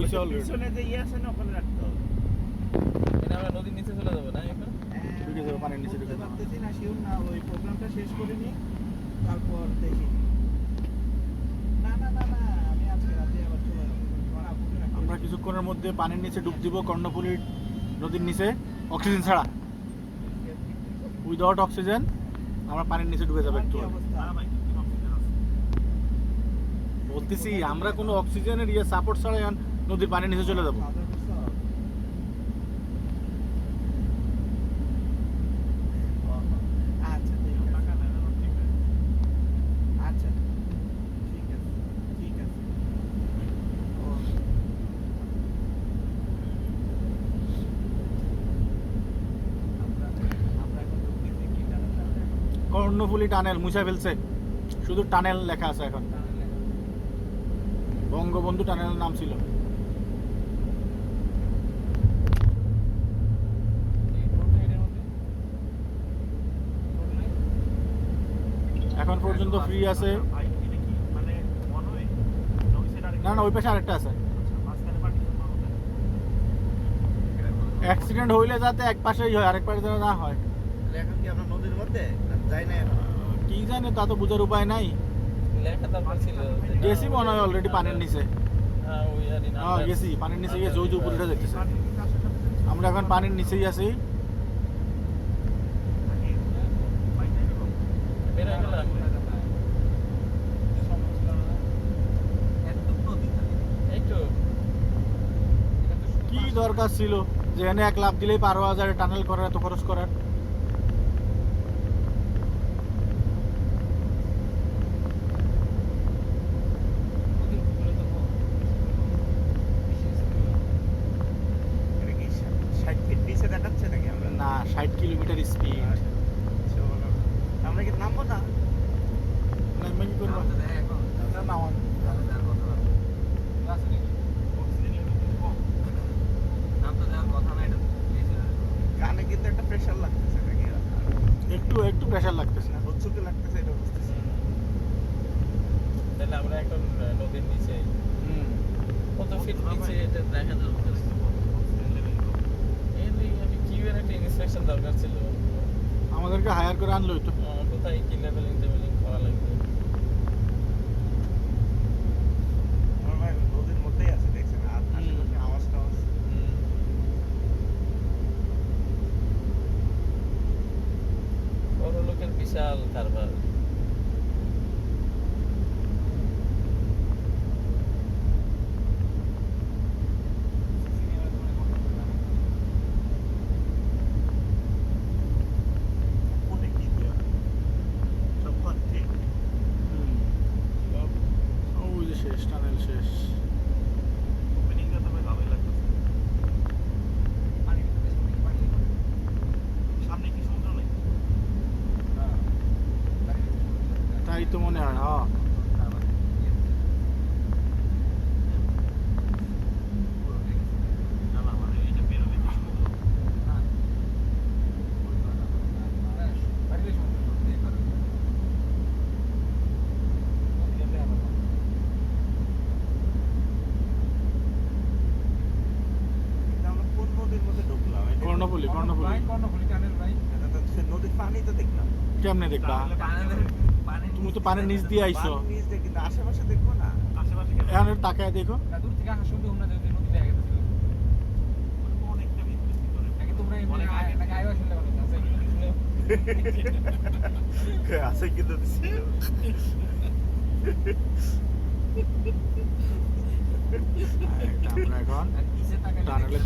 হইছে অলরেডি। পিছনে যে আছে না ওখানে রাখতে হবে। এটা আমরা নদীর নিচে চলে যাব না এখন? ঢুকে যাবে পানির নিচে ঢুকে যাবে। ভাবতেছি না শিওর না, ওই প্রোগ্রামটা শেষ করে নি তারপর দেখি। না না না না, আমি আজকে রাতে আবার চলে যাব। আমরা কিছুক্ষণের মধ্যে পানির নিচে ডুব দিব কর্ণফুলী নদীর নিচে, অক্সিজেন ছাড়া, উইদাউট অক্সিজেন আমরা পানির নিচে ডুবে যাবো একটু পরে। বলতেছি আমরা কোনো অক্সিজেনের সাপোর্ট ছাড়া এখন নদীর পানির নিচে চলে যাবো। আচ্ছা ঠিক আছে, ঠিক আছে। আমরা এখন ঢুকতেছি কি টানেল? কর্ণফুলী টানেল মুছে ফেলছে, শুধু টানেল লেখা আছে এখন। বঙ্গবন্ধু টানেলের নাম ছিল। এখন পর্যন্ত ফ্রি আছে। না না, ওই পাশে আরেকটা আছে। অ্যাক্সিডেন্ট হইলে যাতে এক পাশেই হয়, আরেক পাশে যেন না হয়। এখন কি আমরা নদীর মধ্যে যাই না এখন? কি জানি, তা তো বোঝার উপায় নাই। লেখা দরকার ছিল। গেছি মনে হয় অলরেডি পানির নিচে। হ্যাঁ, ওই আরই নাম। হ্যাঁ গেছি, পানির নিচে গিয়ে জয় উপরে দেখতেছি। আমরা এখন পানির নিচেই আছি। বের হয়ে গেলাম। এই তো। কি দরকার ছিল যেখানে এক লাফ দিলেই 12,000 টানেল করার, এত খরচ করার? এটা কি 60 ফিট নিচে দেখাচ্ছে নাকি আমরা? না, 60 কিলোমিটার স্পিড। আমরা কি নামবো না? নামবে কি করবো? না, নামান। কানে কিন্তু একটা প্রেসার লাগতেছে নাকি? একটু একটু প্রেশার লাগতেছে। হচ্ছুকে লাগতেছে, এটা বুঝতেছি। তাহলে আমরা এখন নদীর নিচে কত ফিট নিচে এটা দেখা দরকার। এই আমি কিউএর একটা ইনস্ট্রাকশন দরকার ছিল। আমাদেরকে হায়ার করে আনলোই তো। কোথায় কি লেভেলিং টেভেলিং করা লাগবে। আমার ভাই নদীর মধ্যেই আছে, দেখছেন? আর আশেপাশে আওয়াজ টাওয়াজ। বড় লোকের বিশাল কারবার। কোনে কি দিয়া? সব ঠিক। ওই যে শেষ, টানেল শেষ। ওপেনিংটা তবে ভালোই লাগতেছে। সামনে কি সমুদ্র নেই? তাই তো মনে হয়। হ্যাঁ, না না, মানে এটা বেরোবে তো সমুদ্র। কিন্তু আমরা কোন নদীর মধ্যে ঢুকলাম? এটা কর্ণফুলী, কর্ণফুলী। এটা তো সে নদীর পানি তো দেখলাম। কেমনে দেখবা? তুমি তো পানির নিচ দিয়ে আইছো। পানির নিচ দিয়ে, কিন্তু আশেপাশে দেখবো না। আশেপাশে এখন একটু তাকায় দেখো। অনেকটা আছে কিন্তু আমরা এখন টানেলে